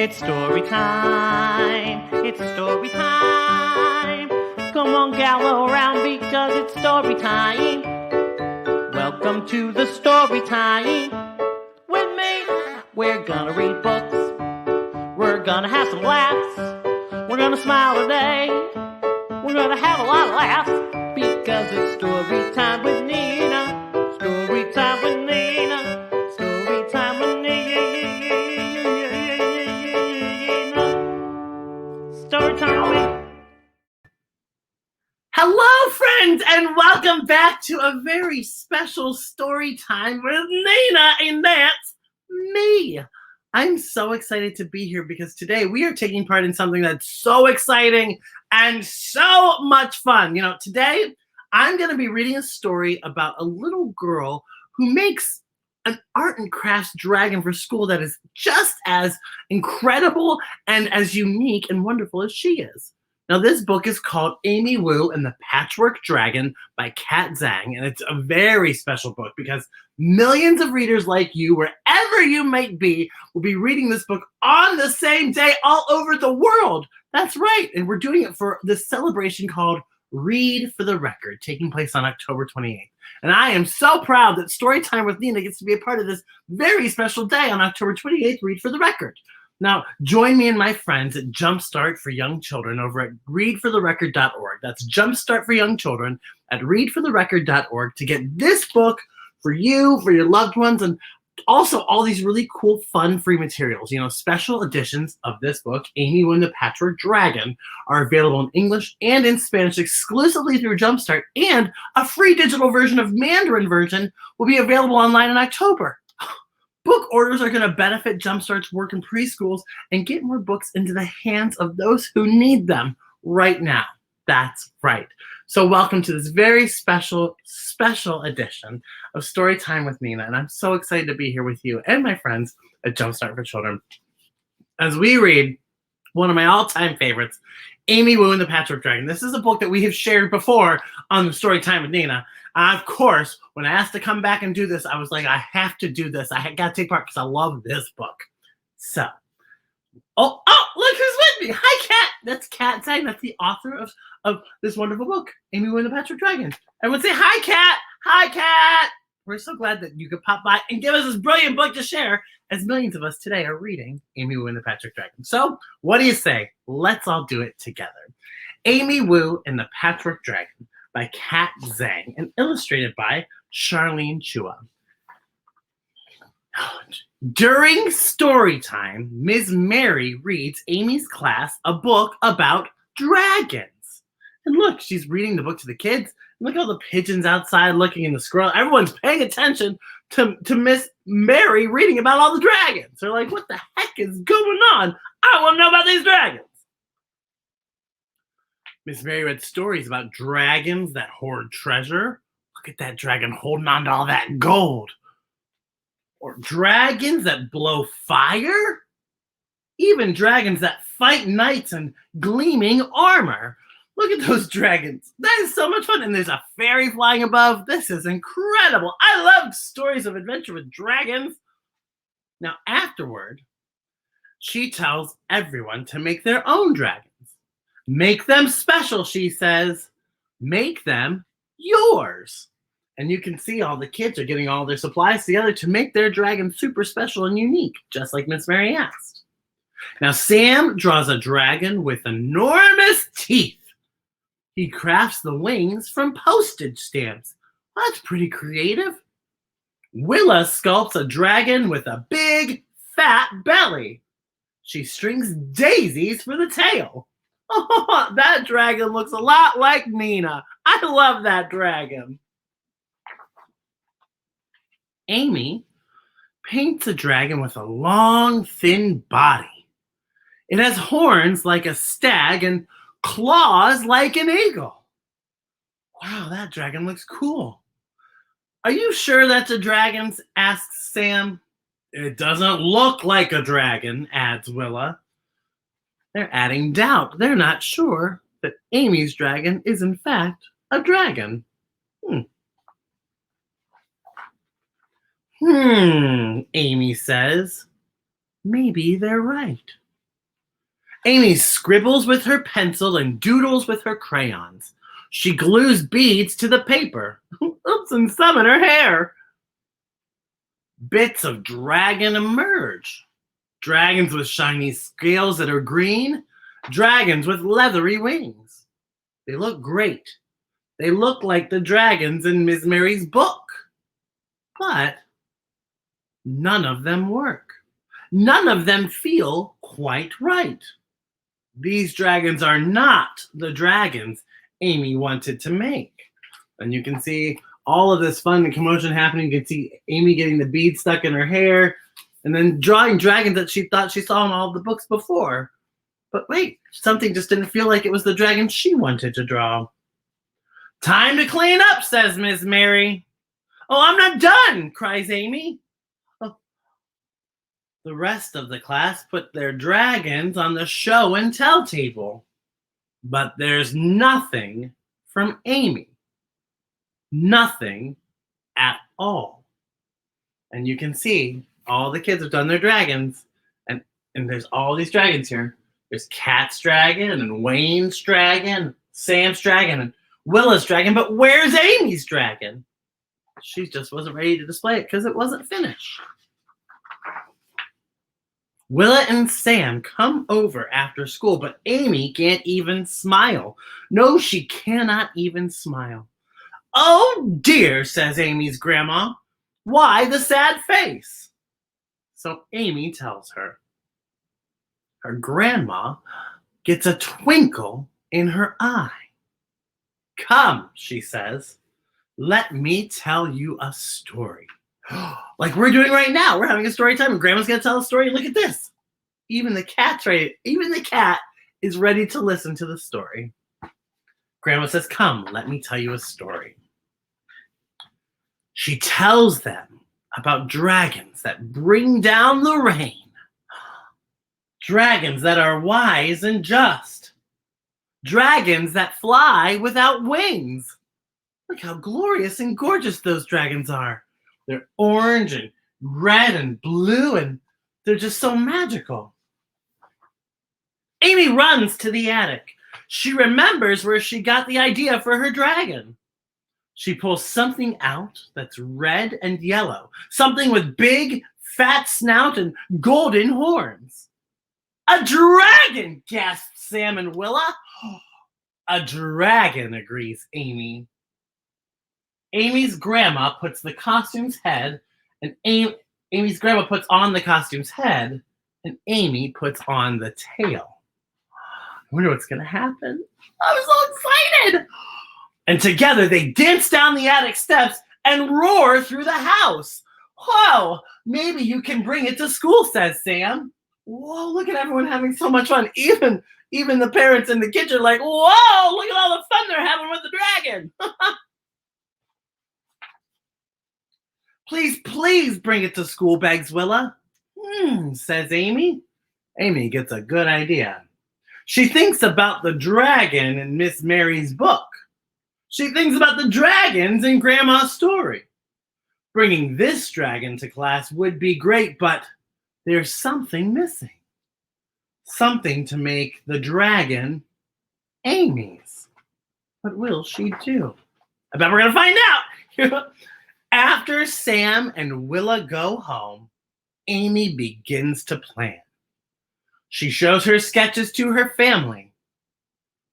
It's story time. It's story time. Come on, gather around because it's story time. Welcome to the story time. With me, we're gonna read books. We're gonna have some laughs. We're gonna smile today. We're gonna have a lot of laughs because it's story time with Nina. Story time with Nina. Story time with Nina. Story time with... Hello, friends, and welcome back to a very special story time with Nina, and that's me. I'm so excited to be here because today we are taking part in something that's so exciting and so much fun. You know, today I'm going to be reading a story about a little girl who makes an art and crafts dragon for school that is just as incredible and as unique and wonderful as she is. Now, this book is called Amy Wu and the Patchwork Dragon by Kat Zhang, and it's a very special book because millions of readers like you, wherever you might be, will be reading this book on the same day all over the world. That's right, and we're doing it for this celebration called Read for the Record, taking place on October 28th. And I am so proud that Storytime with Nina gets to be a part of this very special day on October 28th, Read for the Record. Now, join me and my friends at Jumpstart for Young Children over at readfortherecord.org. That's Jumpstart for Young Children at readfortherecord.org to get this book for you, for your loved ones, and also all these really cool, fun, free materials. You know, special editions of this book, Amy Wu and the Patchwork Dragon, are available in English and in Spanish exclusively through Jumpstart, and a free digital version of Mandarin version will be available online in October. Book orders are going to benefit Jumpstart's work in preschools and get more books into the hands of those who need them right now. That's right. So welcome to this very special edition of Storytime with Nina. And I'm so excited to be here with you and my friends at Jumpstart for Children as we read one of my all-time favorites, Amy Wu and the Patchwork Dragon. This is a book that we have shared before on the Storytime with Nina. Of course, when I asked to come back and do this, I was like, I have to do this. I got to take part because I love this book. So, look who's with me. Hi, Kat. That's Kat Zhang. That's the author of this wonderful book, Amy Wu and the Patchwork Dragon. Everyone say, hi, Kat. Hi, Kat. We're so glad that you could pop by and give us this brilliant book to share, as millions of us today are reading Amy Wu and the Patchwork Dragon. So, what do you say? Let's all do it together. Amy Wu and the Patchwork Dragon by Kat Zhang and illustrated by Charlene Chua. During story time, Ms. Mary reads Amy's class a book about dragons. And look, she's reading the book to the kids. Look at all the pigeons outside looking in the squirrel. Everyone's paying attention to Miss Mary reading about all the dragons. They're like, what the heck is going on? I want to know about these dragons. Miss Mary read stories about dragons that hoard treasure. Look at that dragon holding on to all that gold. Or dragons that blow fire. Even dragons that fight knights in gleaming armor. Look at those dragons. That is so much fun. And there's a fairy flying above. This is incredible. I love stories of adventure with dragons. Now, afterward, she tells everyone to make their own dragons. Make them special, she says. Make them yours. And you can see all the kids are getting all their supplies together to make their dragon super special and unique, just like Miss Mary asked. Now, Sam draws a dragon with enormous teeth. He crafts the wings from postage stamps. That's pretty creative. Willa sculpts a dragon with a big, fat belly. She strings daisies for the tail. Oh, that dragon looks a lot like Nina. I love that dragon. Amy paints a dragon with a long, thin body. It has horns like a stag and claws like an eagle. Wow, that dragon looks cool. Are you sure that's a dragon? Asks Sam. It doesn't look like a dragon, adds Willa. They're adding doubt. They're not sure that Amy's dragon is in fact a dragon. Amy says. Maybe they're right. Amy scribbles with her pencil and doodles with her crayons. She glues beads to the paper. Oops, and some in her hair. Bits of dragon emerge. Dragons with shiny scales that are green. Dragons with leathery wings. They look great. They look like the dragons in Miss Mary's book. But none of them work. None of them feel quite right. These dragons are not the dragons Amy wanted to make. And you can see all of this fun and commotion happening. You can see Amy getting the beads stuck in her hair and then drawing dragons that she thought she saw in all of the books before. But wait, something just didn't feel like it was the dragon she wanted to draw. Time to clean up, says Miss Mary. Oh, I'm not done, cries Amy. Oh. The rest of the class put their dragons on the show and tell table. But there's nothing from Amy. Nothing at all. And you can see all the kids have done their dragons. And there's all these dragons here. There's Kat's dragon and Wayne's dragon, Sam's dragon, and Willa's dragon. But where's Amy's dragon? She just wasn't ready to display it because it wasn't finished. Willa and Sam come over after school, but Amy can't even smile. No, she cannot even smile. Oh dear, says Amy's grandma. Why the sad face? So Amy tells her. Her grandma gets a twinkle in her eye. Come, she says, let me tell you a story. Like we're doing right now. We're having a story time and Grandma's going to tell a story. Look at this. Even the cat's ready. Even the cat is ready to listen to the story. Grandma says, come, let me tell you a story. She tells them about dragons that bring down the rain. Dragons that are wise and just. Dragons that fly without wings. Look how glorious and gorgeous those dragons are. They're orange and red and blue, and they're just so magical. Amy runs to the attic. She remembers where she got the idea for her dragon. She pulls something out that's red and yellow, something with big, fat snout and golden horns. A dragon, gasped Sam and Willa. A dragon, agrees Amy. Amy's grandma puts the costume's head, and Amy's grandma puts on the costume's head, and Amy puts on the tail. I wonder what's going to happen. I'm so excited! And together they dance down the attic steps and roar through the house. Whoa, maybe you can bring it to school, says Sam. Whoa, look at everyone having so much fun. Even the parents in the kitchen are like, whoa, look at all the fun they're having with the dragon. Please bring it to school, begs Willa. Says Amy. Amy gets a good idea. She thinks about the dragon in Miss Mary's book. She thinks about the dragons in Grandma's story. Bringing this dragon to class would be great, but there's something missing. Something to make the dragon Amy's. What will she do? I bet we're going to find out. After Sam and Willa go home, Amy begins to plan. She shows her sketches to her family.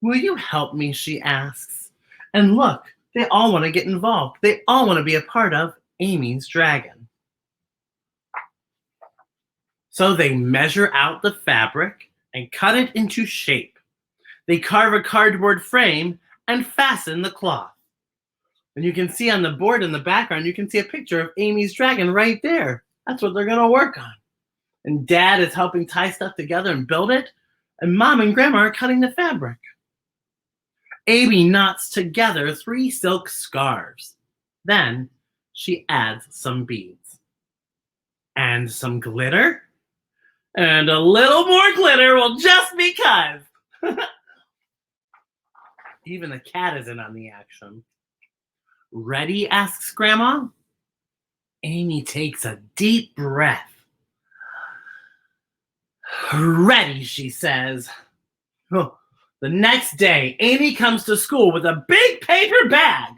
Will you help me, she asks. And look, they all want to get involved. They all want to be a part of Amy's dragon. So they measure out the fabric and cut it into shape. They carve a cardboard frame and fasten the cloth. And you can see on the board in the background, you can see a picture of Amy's dragon right there. That's what they're going to work on. And Dad is helping tie stuff together and build it. And Mom and Grandma are cutting the fabric. Amy knots together 3 silk scarves. Then she adds some beads. And some glitter. And a little more glitter, well, just because. Even the cat is in on the action. Ready? Asks Grandma. Amy takes a deep breath. Ready, she says. Oh, the next day, Amy comes to school with a big paper bag.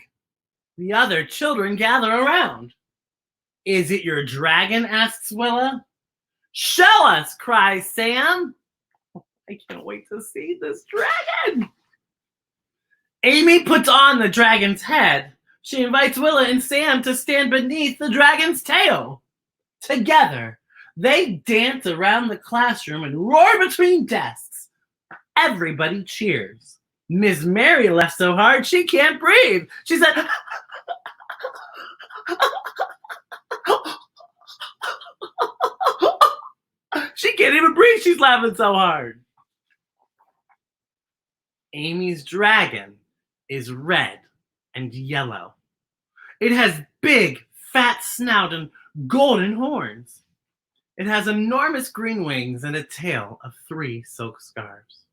The other children gather around. Is it your dragon? Asks Willa. Show us, cries Sam. I can't wait to see this dragon. Amy puts on the dragon's head. She invites Willa and Sam to stand beneath the dragon's tail. Together, they dance around the classroom and roar between desks. Everybody cheers. Miss Mary laughed so hard she can't breathe. She said, she can't even breathe. She's laughing so hard. Amy's dragon is red and yellow. It has big, fat snout and golden horns. It has enormous green wings and a tail of 3 silk scarves.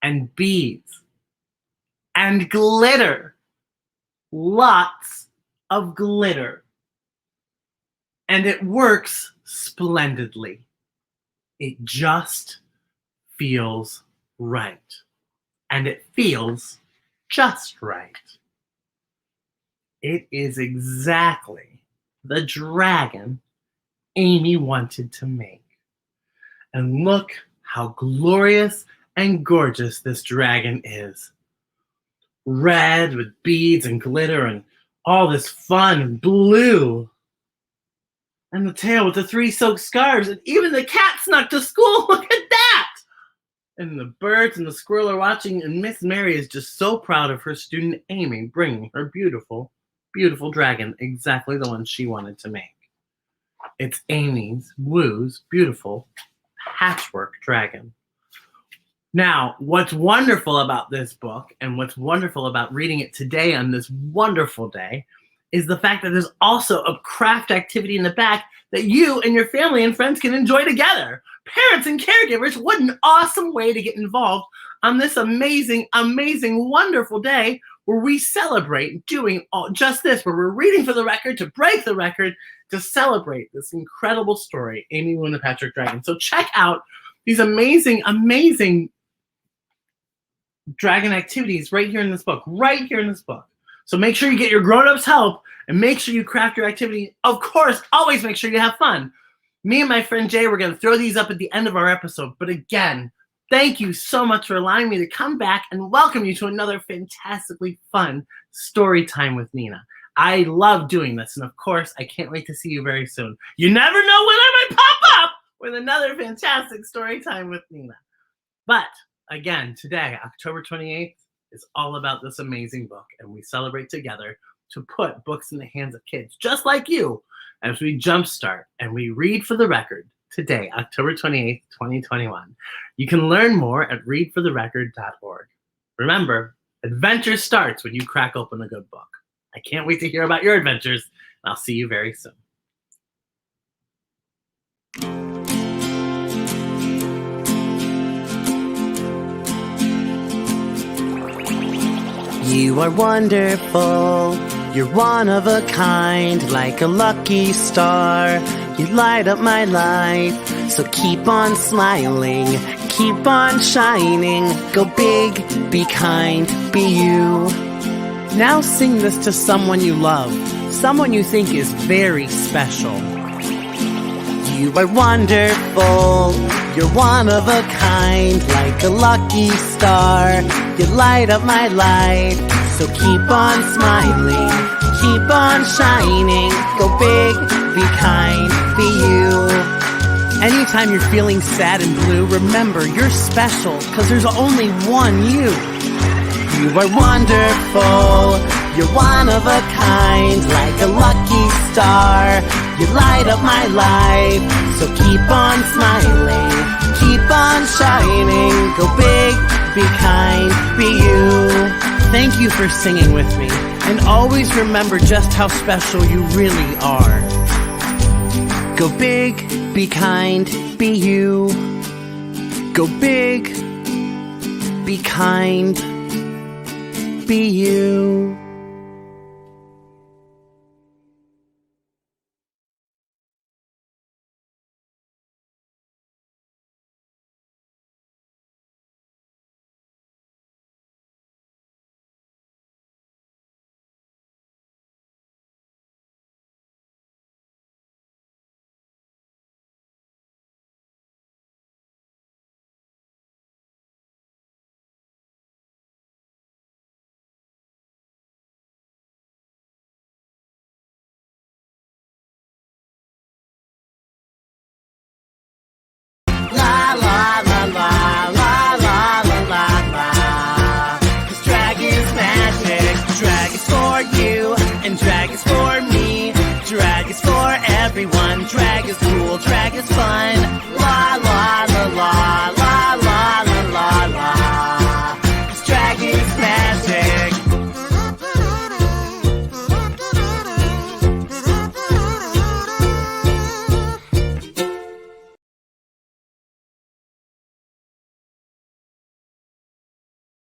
And beads. And glitter. Lots of glitter. And it works splendidly. It just feels right. And it feels just right. It is exactly the dragon Amy wanted to make. And look how glorious and gorgeous this dragon is. Red with beads and glitter and all this fun and blue. And the tail with the 3 silk scarves, and even the cat snuck to school. Look at that! And the birds and the squirrel are watching, and Miss Mary is just so proud of her student Amy bringing her beautiful, beautiful dragon, exactly the one she wanted to make. It's Amy's Woo's beautiful Patchwork Dragon. Now, what's wonderful about this book, and what's wonderful about reading it today on this wonderful day, is the fact that there's also a craft activity in the back that you and your family and friends can enjoy together. Parents and caregivers, what an awesome way to get involved on this amazing, amazing, wonderful day where we celebrate doing just this, where we're reading for the record, to break the record, to celebrate this incredible story, Amy Woo and the Patchwork Dragon. So check out these amazing, amazing dragon activities right here in this book, right here in this book. So make sure you get your grown-ups help and make sure you craft your activity. Of course, always make sure you have fun. Me and my friend Jay, we're going to throw these up at the end of our episode. But again, thank you so much for allowing me to come back and welcome you to another fantastically fun story time with Nina. I love doing this. And of course, I can't wait to see you very soon. You never know when I might pop up with another fantastic story time with Nina. But again, today, October 28th, is all about this amazing book. And we celebrate together to put books in the hands of kids just like you as we jumpstart and we read for the record today, October 28th, 2021. You can learn more at readfortherecord.org. Remember, adventure starts when you crack open a good book. I can't wait to hear about your adventures, and I'll see you very soon. You are wonderful, you're one of a kind, like a lucky star. You light up my life, so keep on smiling, keep on shining. Go big, be kind, be you. Now sing this to someone you love, someone you think is very special. You are wonderful, you're one of a kind, like a lucky star. You light up my life, so keep on smiling, keep on shining. Go big, be kind, be you. Anytime you're feeling sad and blue, remember you're special, 'cause there's only one you. You are wonderful, you're one of a kind, like a lucky star. You light up my life, so keep on smiling, keep on shining. Go big, be kind, be you. Thank you for singing with me, and always remember just how special you really are. Go big, be kind, be you. Go big, be kind, be you.